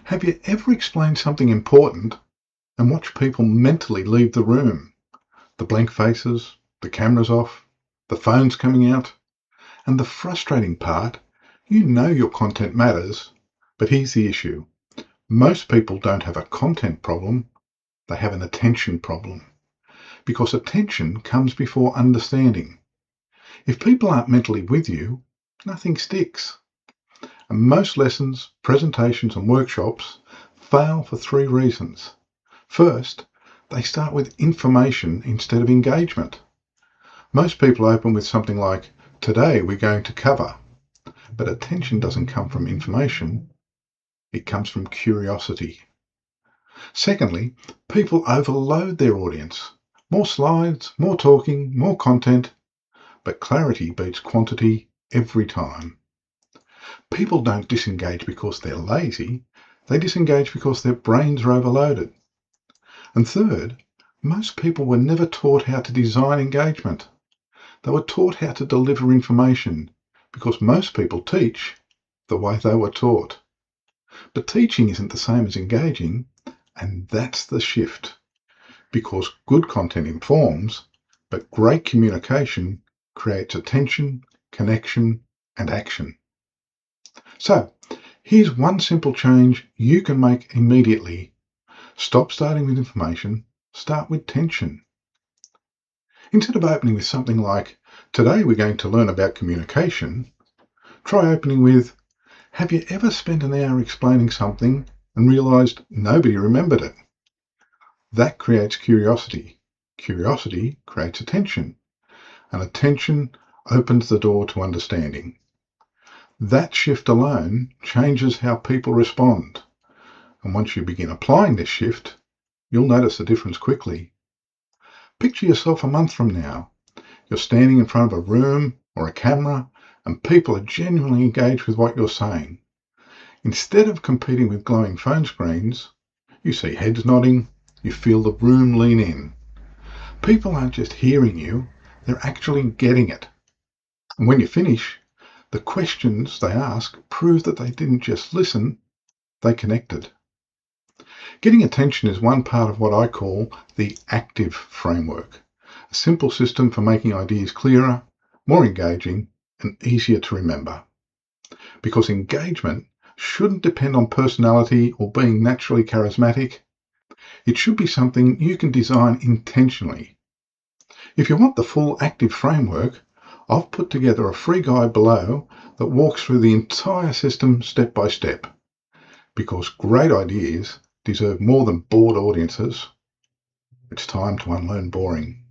Have you ever explained something important and watched people mentally leave the room? The blank faces, the cameras off, the phones coming out. And the frustrating part, you know your content matters, but here's the issue. Most people don't have a content problem, they have an attention problem. Because attention comes before understanding. If people aren't mentally with you, nothing sticks. And most lessons, presentations and workshops fail for 3 reasons. First, they start with information instead of engagement. Most people open with something like, "Today we're going to cover," but attention doesn't come from information, it comes from curiosity. Secondly, people overload their audience. More slides, more talking, more content, but clarity beats quantity every time. People don't disengage because they're lazy, they disengage because their brains are overloaded. And third, most people were never taught how to design engagement. They were taught how to deliver information because most people teach the way they were taught. But teaching isn't the same as engaging, and that's the shift. Because good content informs, but great communication creates attention, connection, and action. So, here's one simple change you can make immediately. Stop starting with information, start with tension. Instead of opening with something like, "Today we're going to learn about communication," try opening with, "Have you ever spent an hour explaining something and realized nobody remembered it?" That creates curiosity. Curiosity creates attention, and attention opens the door to understanding. That shift alone changes how people respond. And once you begin applying this shift, you'll notice the difference quickly. Picture yourself a month from now. You're standing in front of a room or a camera, and people are genuinely engaged with what you're saying. Instead of competing with glowing phone screens, you see heads nodding, you feel the room lean in. People aren't just hearing you, they're actually getting it. And when you finish, the questions they ask prove that they didn't just listen, they connected. Getting attention is one part of what I call the active framework, a simple system for making ideas clearer, more engaging, and easier to remember. Because engagement shouldn't depend on personality or being naturally charismatic. It should be something you can design intentionally. If you want the full active framework, I've put together a free guide below that walks through the entire system step by step. Because great ideas deserve more than bored audiences. It's time to unlearn boring.